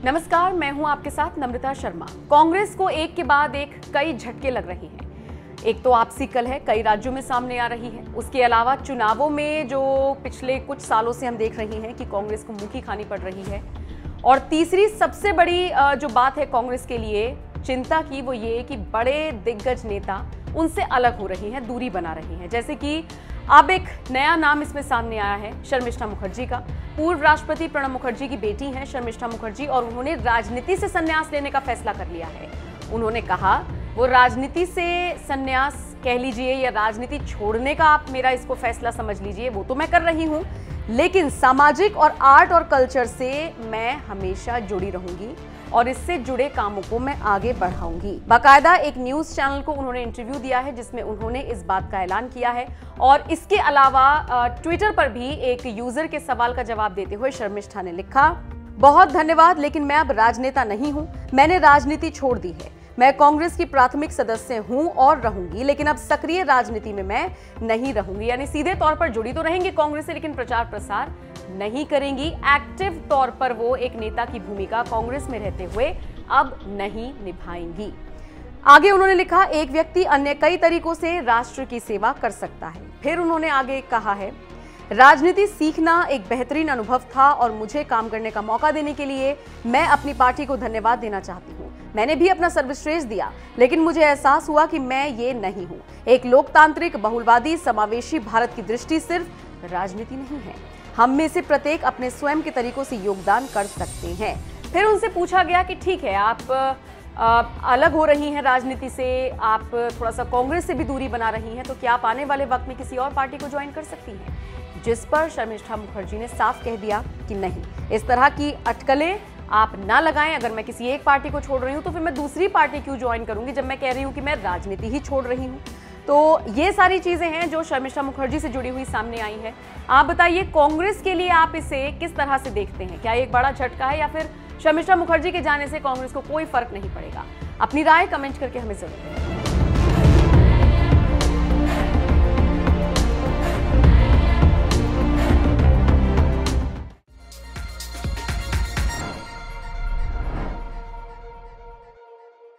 नमस्कार, मैं हूं आपके साथ नम्रता शर्मा। कांग्रेस को एक के बाद एक कई झटके लग रहे हैं। एक तो आपसी कलह कई राज्यों में सामने आ रही है। उसके अलावा चुनावों में जो पिछले कुछ सालों से हम देख रहे हैं कि कांग्रेस को मुंह की खानी पड़ रही है। और तीसरी सबसे बड़ी जो बात है कांग्रेस के लिए चिंता की, वो ये कि बड़े दिग्गज नेता उनसे अलग हो रही हैं, दूरी बना रही हैं। जैसे कि अब एक नया नाम इसमें सामने आया है शर्मिष्ठा मुखर्जी का। पूर्व राष्ट्रपति प्रणब मुखर्जी की बेटी हैं शर्मिष्ठा मुखर्जी, और उन्होंने राजनीति से संन्यास लेने का फैसला कर लिया है। उन्होंने कहा वो राजनीति से संन्यास कह लीजिए या राजनीति छोड़ने का आप मेरा इसको फैसला समझ लीजिए, वो तो मैं कर रही हूं, लेकिन सामाजिक और आर्ट और कल्चर से मैं हमेशा जुड़ी रहूंगी और इससे जुड़े कामों को मैं आगे बढ़ाऊंगी। बाकायदा एक न्यूज चैनल को उन्होंने इंटरव्यू दिया है जिसमें उन्होंने इस बात का ऐलान किया है। और इसके अलावा ट्विटर पर भी एक यूजर के सवाल का जवाब देते हुए शर्मिष्ठा ने लिखा, बहुत धन्यवाद, लेकिन मैं अब राजनेता नहीं हूं, मैंने राजनीति छोड़ दी है। मैं कांग्रेस की प्राथमिक सदस्य हूं और रहूंगी, लेकिन अब सक्रिय राजनीति में मैं नहीं रहूंगी। यानी सीधे तौर पर जुड़ी तो रहेंगी कांग्रेस से, लेकिन प्रचार प्रसार नहीं करेंगी। एक्टिव तौर पर वो एक नेता की भूमिका कांग्रेस में रहते हुए अब नहीं निभाएंगी। आगे उन्होंने लिखा, एक व्यक्ति अन्य कई तरीकों से राष्ट्र की सेवा कर सकता है। फिर उन्होंने आगे कहा है, राजनीति सीखना एक बेहतरीन अनुभव था और मुझे काम करने का मौका देने के लिए मैं अपनी पार्टी को धन्यवाद देना चाहती हूँ। मैंने भी अपना सर्वश्रेष्ठ दिया, लेकिन मुझे एहसास हुआ कि मैं ये नहीं हूँ। एक लोकतांत्रिक, बहुलवादी, समावेशी भारत की दृष्टि सिर्फ राजनीति नहीं है। हम में से प्रत्येक अपने स्वयं के तरीकों से योगदान कर सकते हैं। फिर उनसे पूछा गया कि ठीक है, आप अलग हो रही हैं राजनीति से, आप थोड़ा सा कांग्रेस से भी दूरी बना रही हैं, तो क्या आप आने वाले वक्त में किसी और पार्टी को ज्वाइन कर सकती हैं? जिस पर शर्मिष्ठा मुखर्जी ने साफ कह दिया कि नहीं, इस तरह की अटकलें आप ना लगाएं। अगर मैं किसी एक पार्टी को छोड़ रही हूं तो फिर मैं दूसरी पार्टी क्यों ज्वाइन करूंगी, जब मैं कह रही हूं कि मैं राजनीति ही छोड़ रही हूं। तो ये सारी चीजें हैं जो शर्मिष्ठा मुखर्जी से जुड़ी हुई सामने आई है। आप बताइए, कांग्रेस के लिए आप इसे किस तरह से देखते हैं? क्या एक बड़ा झटका है या फिर शर्मिष्ठा मुखर्जी के जाने से कांग्रेस को कोई फर्क नहीं पड़ेगा? अपनी राय कमेंट करके हमें जरूर दें।